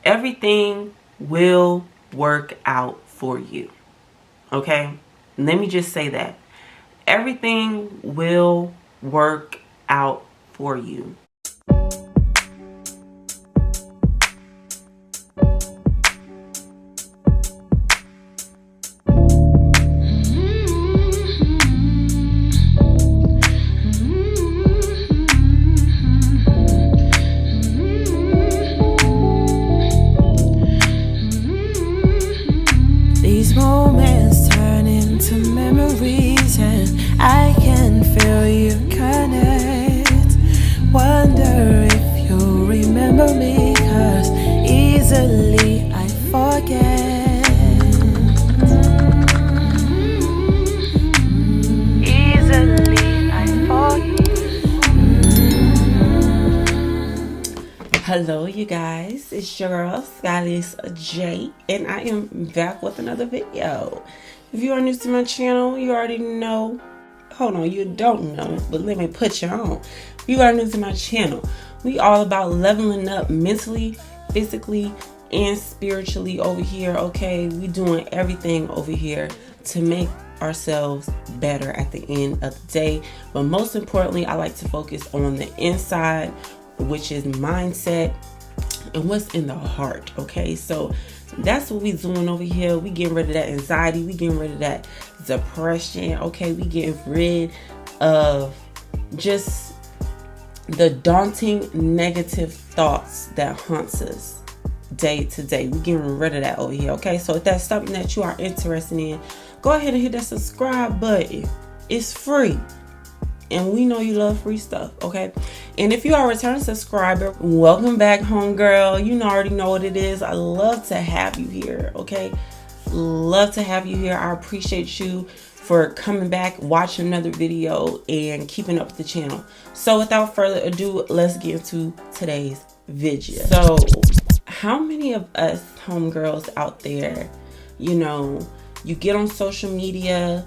everything will work out for you. Okay? Let me just say that. Everything will work out for you. These moments turn into memories, and I can feel you connect. Wonder if you remember me, 'cause easily I forget. Easily I forget. Hello, you guys. It's your girl, Skye J, and I am back with another video. If you are new to my channel, you already know. Hold on, you don't know, but let me put you on. If you are new to my channel, we all about leveling up mentally, physically, and spiritually over here, okay? We doing everything over here to make ourselves better at the end of the day. But most importantly, I like to focus on the inside, which is mindset and what's in the heart. Okay, so that's what we doing over here. We getting rid of that anxiety, we getting rid of that depression. Okay, we getting rid of just the daunting negative thoughts that haunts us day to day. We getting rid of that over here. Okay, so if that's something that you are interested in, go ahead and hit that subscribe button. It's free. And we know you love free stuff, okay? And if you are a return subscriber, welcome back, homegirl. You already know what it is. I love to have you here, okay? Love to have you here. I appreciate you for coming back, watching another video, and keeping up with the channel. So without further ado, let's get into today's video. So how many of us homegirls out there, you get on social media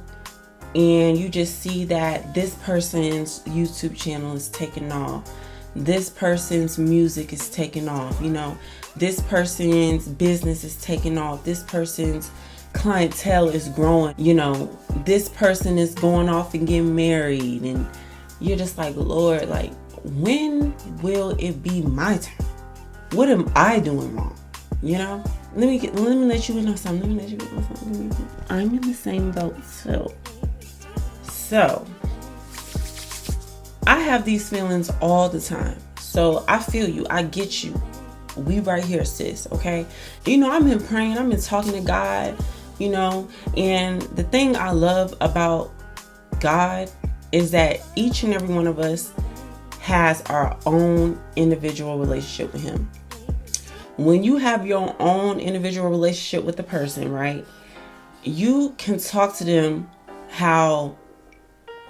and you just see that this person's YouTube channel is taking off, this person's music is taking off, this person's business is taking off, this person's clientele is growing, this person is going off and getting married, and you're just like, Lord, like, when will it be my turn? What am I doing wrong? Let me let you know something. I'm in the same boat too. So, I have these feelings all the time. So, I feel you. I get you. We right here, sis, okay? I've been praying. I've been talking to God, and the thing I love about God is that each and every one of us has our own individual relationship with Him. When you have your own individual relationship with the person, right, you can talk to them how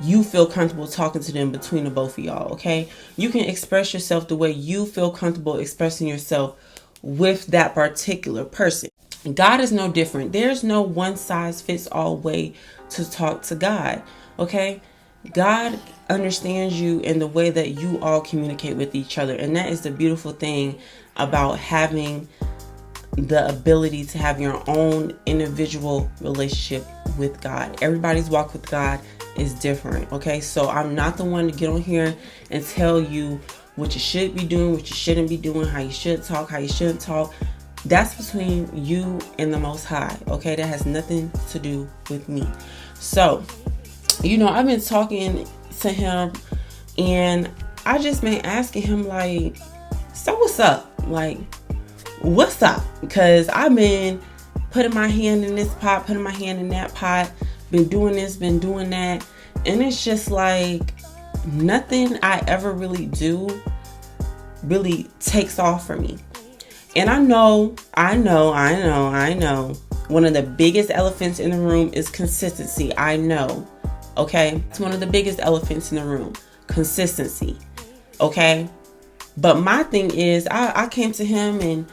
you feel comfortable talking to them between the both of y'all, okay? You can express yourself the way you feel comfortable expressing yourself with that particular person. God is no different. There's no one size fits all way to talk to God, okay? God understands you in the way that you all communicate with each other. And that is the beautiful thing about having the ability to have your own individual relationship with God. Everybody's walk with God is different, okay? So I'm not the one to get on here and tell you what you should be doing, what you shouldn't be doing, how you should talk, how you shouldn't talk. That's between you and the Most High, okay? That has nothing to do with me. So, I've been talking to him, and I just been asking him, like, so what's up? Like, what's up? Because I've been putting my hand in this pot, putting my hand in that pot, been doing this, been doing that, and it's just like nothing I ever really do really takes off for me. And I know one of the biggest elephants in the room is consistency. I know, okay? It's one of the biggest elephants in the room, consistency, okay? But my thing is, I came to him and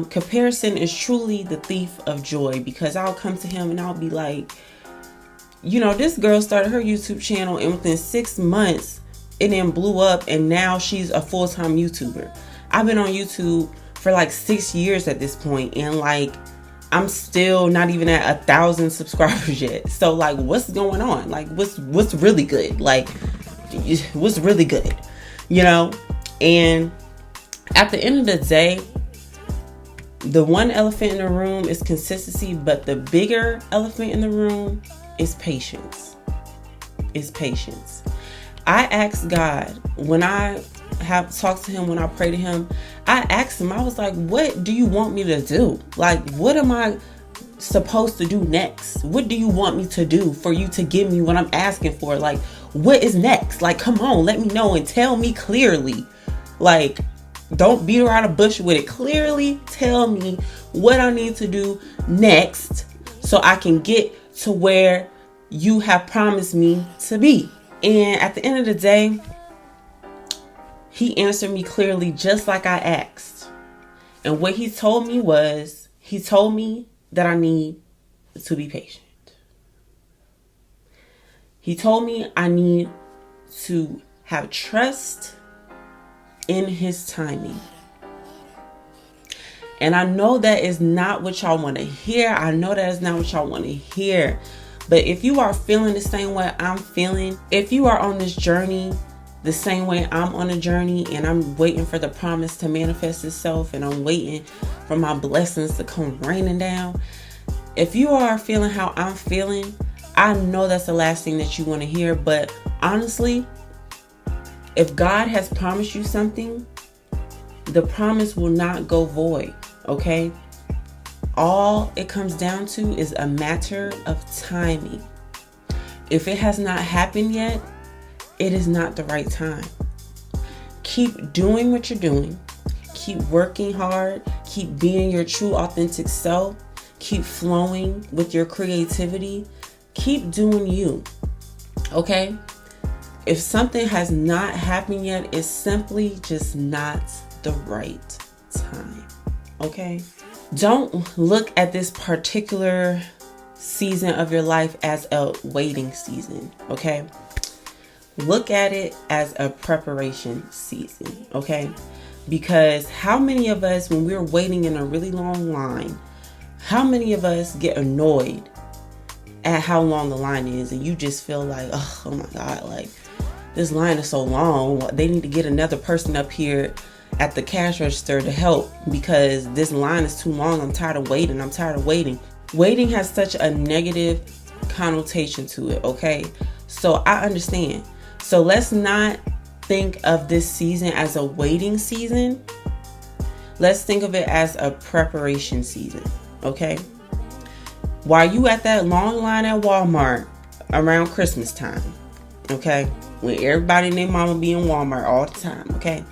comparison is truly the thief of joy, because I'll come to him and I'll be like, this girl started her YouTube channel and within 6 months it then blew up and now she's a full-time YouTuber. I've been on YouTube for like 6 years at this point, and like I'm still not even at 1,000 subscribers yet. So like, what's going on? Like, what's really good? Like, what's really good? You know? And at the end of the day, the one elephant in the room is consistency, but the bigger elephant in the room is patience. Is patience. I asked God, when I have talked to him, when I pray to him, I asked him, I was like, what do you want me to do? Like, what am I supposed to do next? What do you want me to do for you to give me what I'm asking for? Like, what is next? Like, come on, let me know and tell me clearly. Like, don't beat around the bush with it. Clearly tell me what I need to do next so I can get to where you have promised me to be. And at the end of the day, he answered me clearly, just like I asked. And what he told me was, he told me that I need to be patient. He told me I need to have trust in his timing. And I know that is not what y'all want to hear. I know that is not what y'all want to hear. But if you are feeling the same way I'm feeling, if you are on this journey the same way I'm on a journey, and I'm waiting for the promise to manifest itself, and I'm waiting for my blessings to come raining down, if you are feeling how I'm feeling, I know that's the last thing that you want to hear. But honestly, if God has promised you something, the promise will not go void, okay? All it comes down to is a matter of timing. If it has not happened yet, it is not the right time. Keep doing what you're doing. Keep working hard. Keep being your true, authentic self. Keep flowing with your creativity. Keep doing you, okay? If something has not happened yet, it's simply just not the right time, okay? Don't look at this particular season of your life as a waiting season, okay? Look at it as a preparation season, okay? Because how many of us, when we're waiting in a really long line, how many of us get annoyed at how long the line is, and you just feel like, oh my God, like, this line is so long. They need to get another person up here at the cash register to help because this line is too long. I'm tired of waiting. I'm tired of waiting. Waiting has such a negative connotation to it, okay? So I understand. So let's not think of this season as a waiting season. Let's think of it as a preparation season, okay? While you at that long line at Walmart around Christmas time, okay? When everybody and their mama be in Walmart all the time, okay?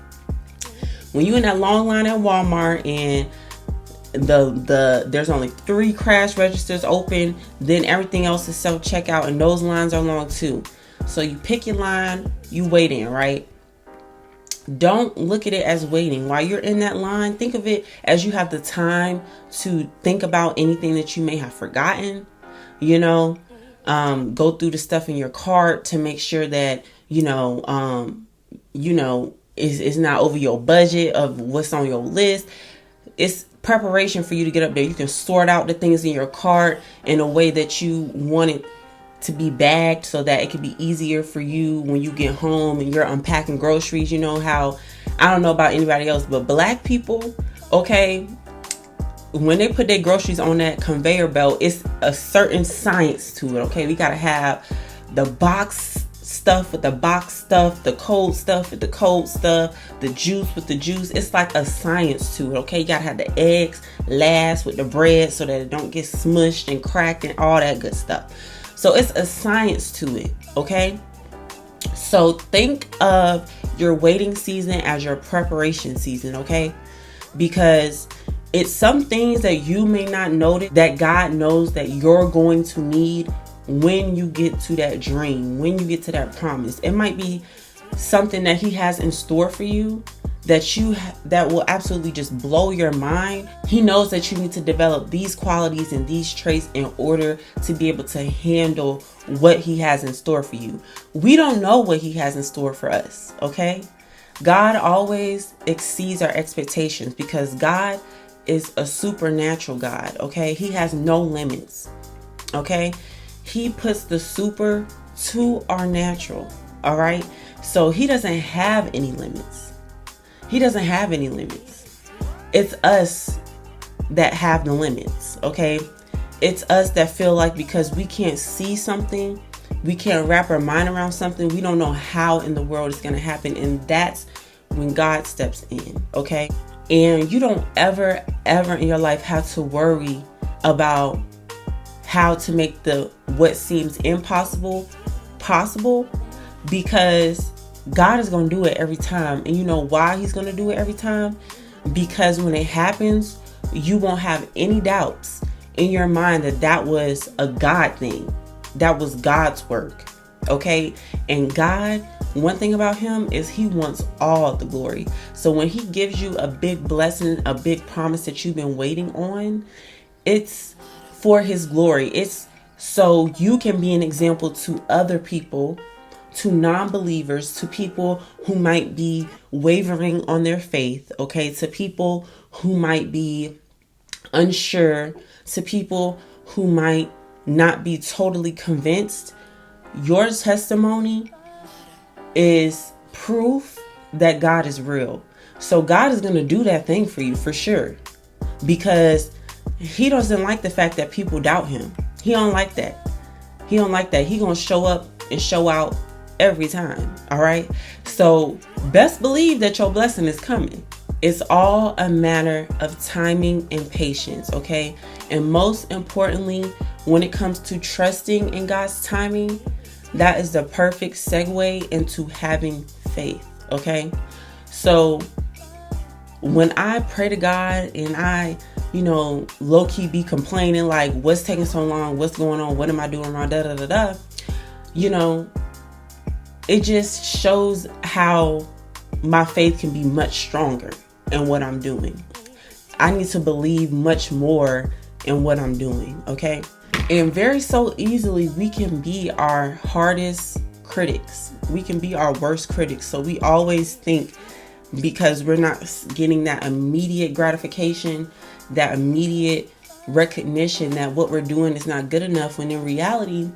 When you in that long line at Walmart and there's only 3 cash registers open, then everything else is self-checkout, and those lines are long too. So you pick your line, you wait in, right? Don't look at it as waiting. While you're in that line, think of it as you have the time to think about anything that you may have forgotten, you know, go through the stuff in your cart to make sure that, is not over your budget of what's on your list. It's preparation for you to get up there. You can sort out the things in your cart in a way that you want it to be bagged so that it can be easier for you when you get home and you're unpacking groceries. You know how, I don't know about anybody else, but Black people, okay, when they put their groceries on that conveyor belt, it's a certain science to it, okay? We gotta have the box stuff with the box stuff, the cold stuff with the cold stuff, the juice with the juice. It's like a science to it, okay? You gotta have the eggs last with the bread so that it don't get smushed and cracked and all that good stuff. So it's a science to it, okay? So think of your waiting season as your preparation season, okay? Because it's some things that you may not notice that God knows that you're going to need when you get to that dream, when you get to that promise. It might be something that He has in store for you that will absolutely just blow your mind. He knows that you need to develop these qualities and these traits in order to be able to handle what He has in store for you. We don't know what He has in store for us, okay? God always exceeds our expectations because God is a supernatural God, okay? He has no limits, okay? He puts the super to our natural, all right? So he doesn't have any limits. He doesn't have any limits. It's us that have the limits, okay? It's us that feel like because we can't see something, we can't wrap our mind around something, we don't know how in the world it's going to happen. And that's when God steps in, okay? And you don't ever in your life have to worry about how to make what seems impossible possible, because God is going to do it every time. And you know why he's going to do it every time? Because when it happens, you won't have any doubts in your mind that was a God thing. That was God's work. Okay? And God, one thing about him is he wants all the glory. So when he gives you a big blessing, a big promise that you've been waiting on, it's for his glory. It's so you can be an example to other people, to non-believers, to people who might be wavering on their faith, okay? To people who might be unsure, to people who might not be totally convinced. Your testimony is proof that God is real. So God is going to do that thing for you for sure, because he doesn't like the fact that people doubt him. He don't like that. He don't like that. He going to show up and show out every time. All right. So best believe that your blessing is coming. It's all a matter of timing and patience. Okay. And most importantly, when it comes to trusting in God's timing, that is the perfect segue into having faith. Okay. So when I pray to God and I, low key be complaining, like, what's taking so long? What's going on? What am I doing wrong? It just shows how my faith can be much stronger in what I'm doing. I need to believe much more in what I'm doing. Okay. And very so easily we can be our hardest critics. We can be our worst critics. So we always think, because we're not getting that immediate gratification, that immediate recognition that what we're doing is not good enough, when in reality,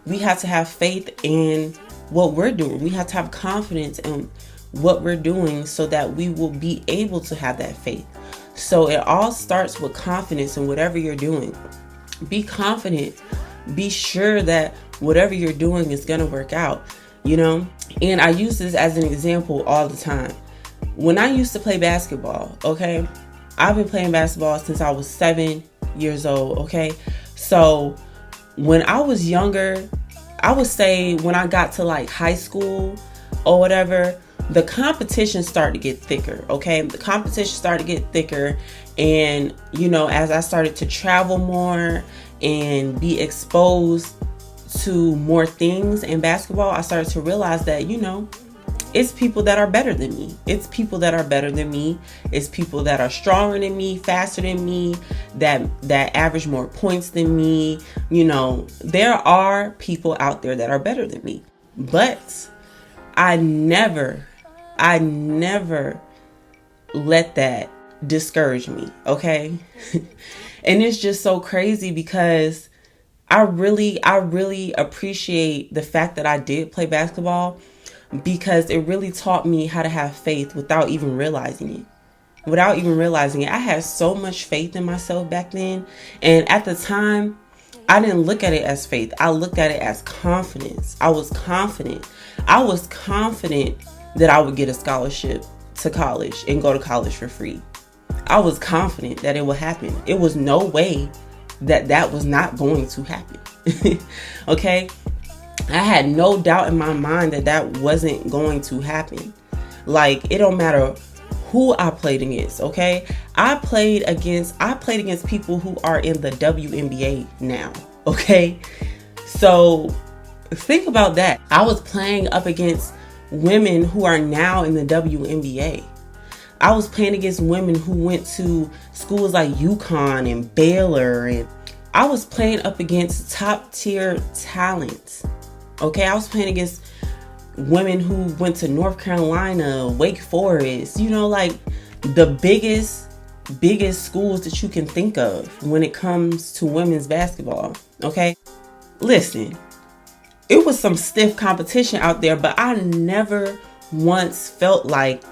we have to have faith in what we're doing. We have to have confidence in what we're doing so that we will be able to have that faith. So it all starts with confidence in whatever you're doing. Be confident. Be sure that whatever you're doing is going to work out, And I use this as an example all the time. When I used to play basketball, okay, I've been playing basketball since I was 7 years old, okay? So when I was younger, I would say when I got to like high school or whatever, the competition started to get thicker, okay? The competition started to get thicker. And, as I started to travel more and be exposed to more things in basketball, I started to realize that, it's people that are better than me. It's people that are better than me. It's people that are stronger than me, faster than me, that average more points than me. There are people out there that are better than me. But I never let that discourage me, okay? And it's just so crazy because I really appreciate the fact that I did play basketball, because it really taught me how to have faith without even realizing it. I had so much faith in myself back then. And at the time, I didn't look at it as faith. I looked at it as confidence. I was confident that I would get a scholarship to college and go to college for free. I was confident that it would happen. It was no way that was not going to happen. Okay? I had no doubt in my mind that wasn't going to happen. Like, it don't matter who I played against, okay? I played against people who are in the WNBA now, okay? So think about that. I was playing up against women who are now in the WNBA. I was playing against women who went to schools like UConn and Baylor, and I was playing up against top tier talent. Okay, I was playing against women who went to North Carolina, Wake Forest, like the biggest schools that you can think of when it comes to women's basketball. Okay. Listen, it was some stiff competition out there, but I never once felt like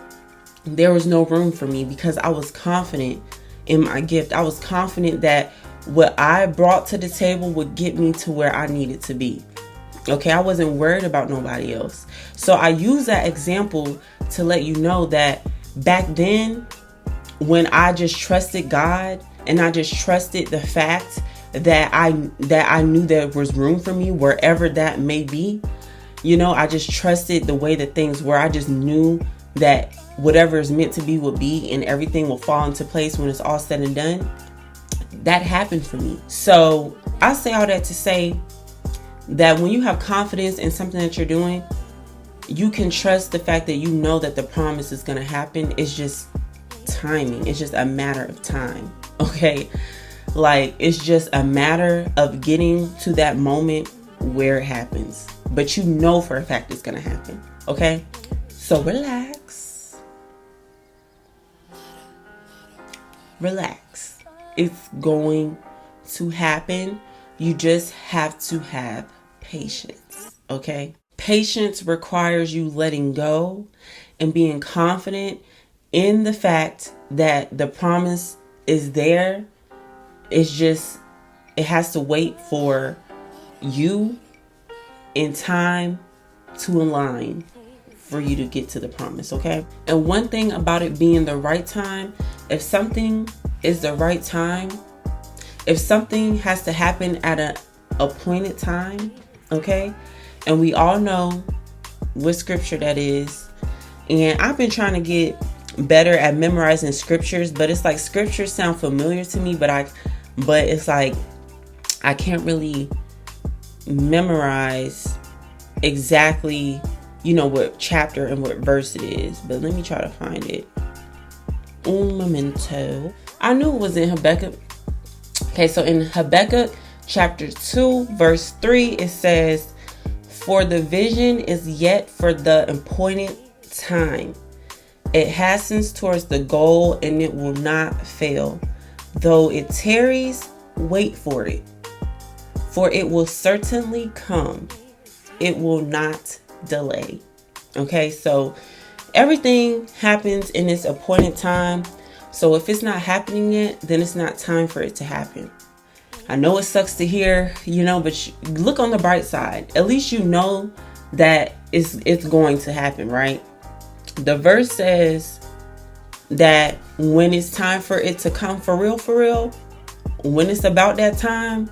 there was no room for me because I was confident in my gift. I was confident that what I brought to the table would get me to where I needed to be. Okay, I wasn't worried about nobody else. So I use that example to let you know that back then, when I just trusted God and I just trusted the fact that I knew there was room for me wherever that may be, I just trusted the way that things were. I just knew that whatever is meant to be would be, and everything will fall into place when it's all said and done. That happened for me. So I say all that to say that when you have confidence in something that you're doing, you can trust the fact that you know that the promise is going to happen. It's just timing. It's just a matter of time. Okay. Like, it's just a matter of getting to that moment where it happens. But you know for a fact it's going to happen. Okay. So relax. Relax. It's going to happen. You just have to have patience. Okay. Patience requires you letting go and being confident in the fact that the promise is there. It's just, it has to wait for you in time to align for you to get to the promise. Okay. And one thing about it being the right time, if something is the right time, if something has to happen at an appointed time, okay, and we all know what scripture that is. And I've been trying to get better at memorizing scriptures, but it's like scriptures sound familiar to me, but it's like I can't really memorize exactly, what chapter and what verse it is. But let me try to find it. Un momento. I knew it was in Habakkuk. Okay, so in Habakkuk chapter 2, verse 3, it says, "For the vision is yet for the appointed time. It hastens towards the goal and it will not fail. Though it tarries, wait for it. For it will certainly come. It will not delay." Okay, so everything happens in its appointed time. So if it's not happening yet, then it's not time for it to happen. I know it sucks to hear, but look on the bright side. At least you know that it's going to happen, right? The verse says that when it's time for it to come for real, when it's about that time,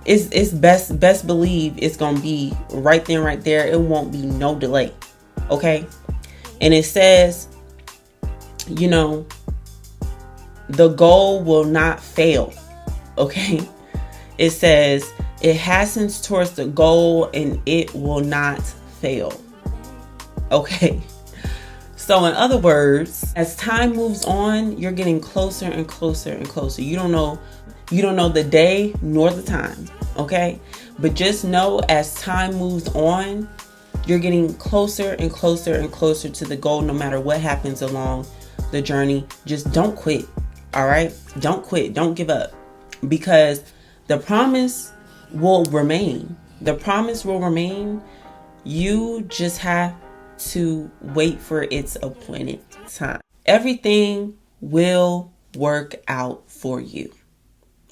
it's best believe it's going to be right then, right there. It won't be no delay. Okay. And it says, the goal will not fail. Okay. It says it hastens towards the goal and it will not fail. Okay. So in other words, as time moves on, you're getting closer and closer and closer. You don't know the day nor the time. Okay. But just know as time moves on, you're getting closer and closer and closer to the goal, no matter what happens along the journey. Just don't quit. All right. Don't quit. Don't give up, because the promise will remain. The promise will remain. You just have to wait for its appointed time. Everything will work out for you.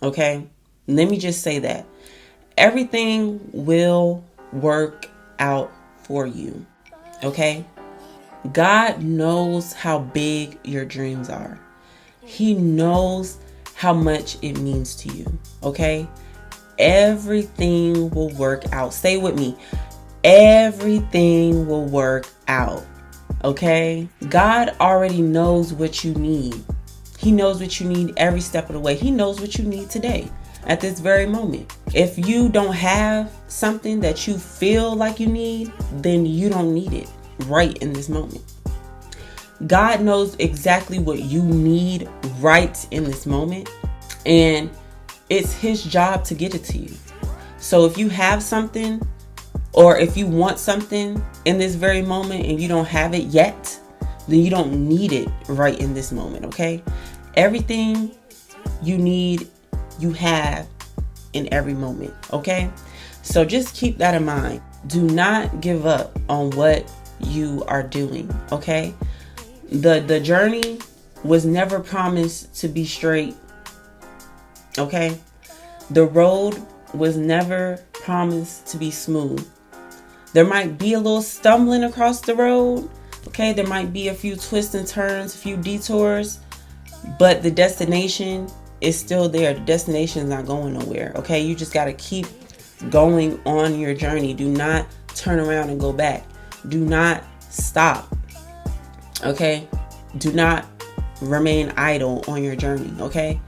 Okay. Let me just say that. Everything will work out for you. Okay. God knows how big your dreams are. He knows how much it means to you. Okay. Everything will work out. Stay with me. Everything will work out. Okay. God already knows what you need. He knows what you need every step of the way. He knows what you need today at this very moment. If you don't have something that you feel like you need, then you don't need it right in this moment. God knows exactly what you need right in this moment, and it's his job to get it to you. So if you have something Or if you want something in this very moment and you don't have it yet, then you don't need it right in this moment, okay? Everything you need, you have in every moment, okay? So just keep that in mind. Do not give up on what you are doing, okay? The journey was never promised to be straight, okay? The road was never promised to be smooth. There might be a little stumbling across the road, okay? There might be a few twists and turns, a few detours, but the destination is still there. The destination is not going nowhere, okay? You just got to keep going on your journey. Do not turn around and go back. Do not stop, okay? Do not remain idle on your journey, okay?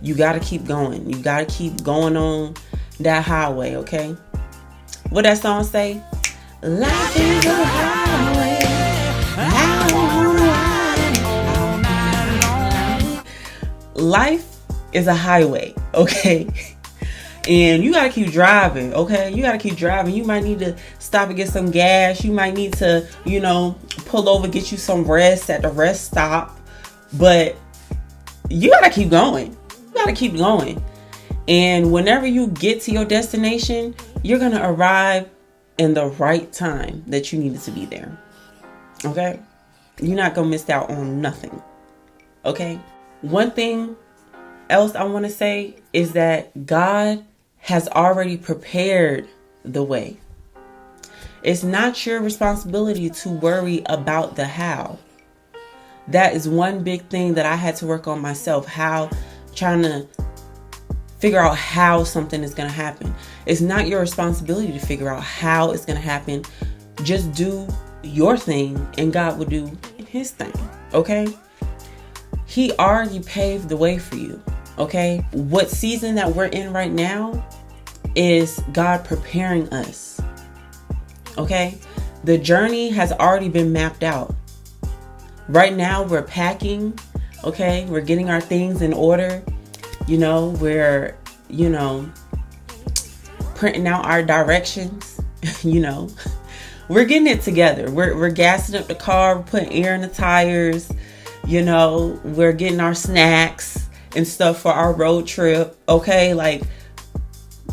You got to keep going. You got to keep going on that highway, okay? What that song say? Life is a highway. Life is a highway, okay? And you gotta keep driving, okay? You gotta keep driving. You might need to stop and get some gas. You might need to, pull over, get you some rest at the rest stop. But you gotta keep going. You gotta keep going. And whenever you get to your destination, you're gonna arrive in the right time that you needed to be there, okay? You're not gonna miss out on nothing, okay? One thing else I want to say is that God has already prepared the way. It's not your responsibility to worry about the how. That is one big thing that I had to work on myself, trying to figure out how something is going to happen. It's not your responsibility to figure out how it's going to happen. Just do your thing and God will do his thing, okay? He already paved the way for you, okay? What season that we're in right now is God preparing us, okay? The journey has already been mapped out. Right now we're packing, okay? We're getting our things in order. We're, printing out our directions, We're getting it together. We're gassing up the car, we're putting air in the tires, we're getting our snacks and stuff for our road trip, okay? Like,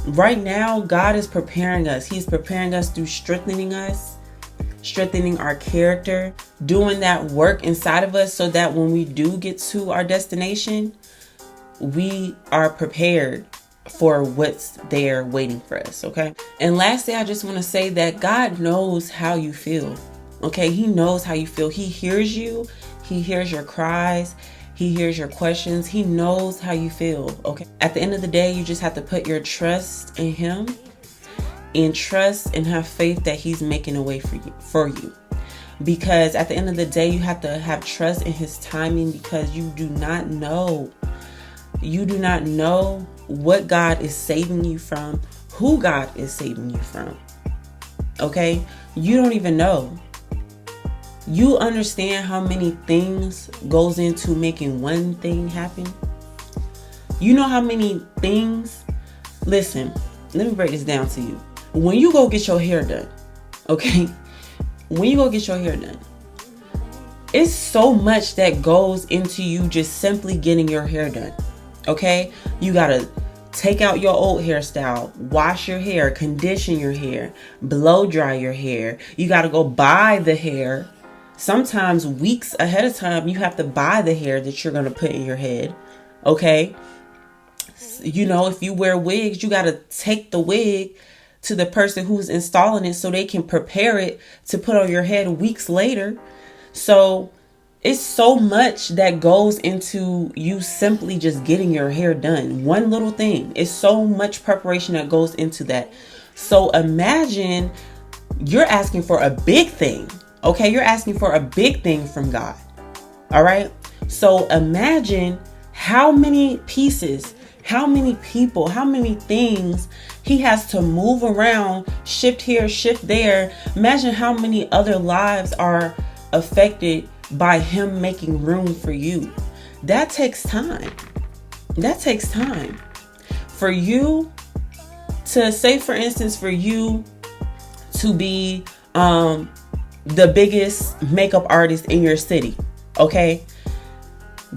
right now, God is preparing us. He's preparing us through strengthening us, strengthening our character, doing that work inside of us so that when we do get to our destination, we are prepared for what's there waiting for us, okay? And lastly, I just want to say that God knows how you feel, okay? He knows how you feel. He hears you. He hears your cries. He hears your questions. He knows how you feel, okay? At the end of the day, you just have to put your trust in him and trust and have faith that he's making a way for you. Because at the end of the day, you have to have trust in his timing, because you do not know. You do not know what God is saving you from, who God is saving you from, okay? You don't even know. You understand how many things goes into making one thing happen? You know how many things? Listen, let me break this down to you. When you go get your hair done, okay? When you go get your hair done, it's so much that goes into you just simply getting your hair done, okay? You gotta take out your old hairstyle, wash your hair, condition your hair, blow dry your hair. You gotta go buy the hair. Sometimes weeks ahead of time, you have to buy the hair that you're going to put in your head. Okay. If you wear wigs, you got to take the wig to the person who's installing it so they can prepare it to put on your head weeks later. So it's so much that goes into you simply just getting your hair done. One little thing. It's so much preparation that goes into that. So imagine you're asking for a big thing. Okay, you're asking for a big thing from God. All right. So imagine how many pieces, how many people, how many things he has to move around, shift here, shift there. Imagine how many other lives are affected by him making room for you. That takes time. That takes time. For you to say, for instance, for you to be the biggest makeup artist in your city. Okay?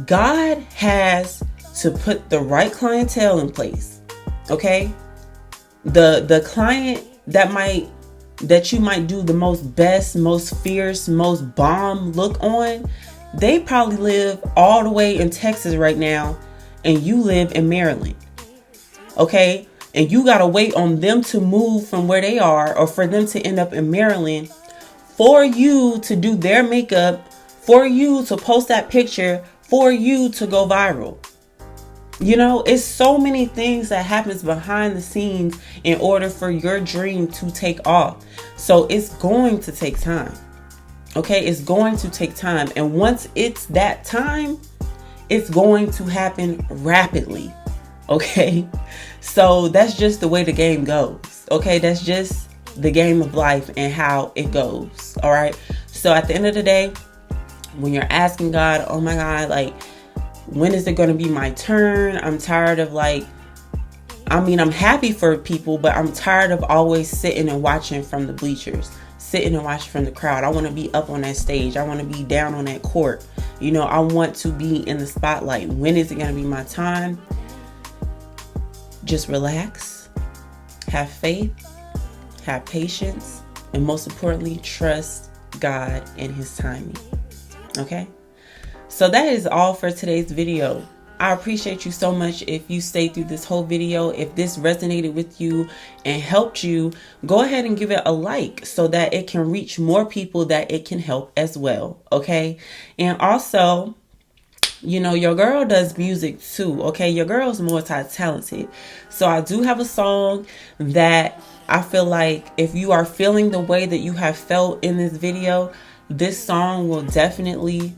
God has to put the right clientele in place. Okay? The client that you might do the most fierce, most bomb look on, they probably live all the way in Texas right now, and you live in Maryland. Okay? And you gotta wait on them to move from where they are, or for them to end up in Maryland, for you to do their makeup, for you to post that picture, for you to go viral. You know, it's so many things that happens behind the scenes in order for your dream to take off. So it's going to take time. Okay, it's going to take time. And once it's that time, it's going to happen rapidly. Okay, so that's just the way the game goes. Okay, that's just the game of life and how it goes. All right, so at the end of the day, when you're asking God, oh my God, like, when is it going to be my turn? I'm tired of I'm happy for people, but I'm tired of always sitting and watching from the bleachers, sitting and watching from the crowd. I want to be up on that stage. I want to be down on that court. You know, I want to be in the spotlight. When is it going to be my time? Just relax, have faith, have patience, and most importantly, trust God and His timing. Okay? So that is all for today's video. I appreciate you so much if you stayed through this whole video. If this resonated with you and helped you, go ahead and give it a like so that it can reach more people that it can help as well. Okay? And also, you know, your girl does music too. Okay? Your girl's multi-talented. So I do have a song that I feel like if you are feeling the way that you have felt in this video, this song will definitely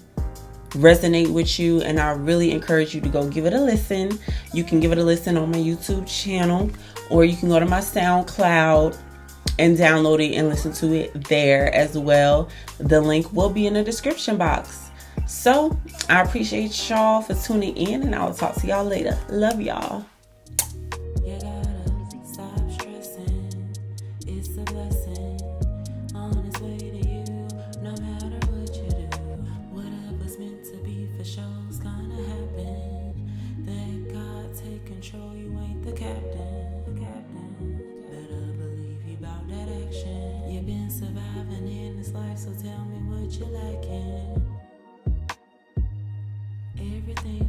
resonate with you, and I really encourage you to go give it a listen. You can give it a listen on my YouTube channel, or you can go to my SoundCloud and download it and listen to it there as well. The link will be in the description box. So I appreciate y'all for tuning in, and I will talk to y'all later. Love y'all. You gotta stop stressing. It's a blessing on its way to you. No matter what you do, whatever's meant to be for sure's gonna happen. Let God take control. You ain't the captain. Better believe you about that action. You've been surviving in this life, so tell me what you lacking. Everything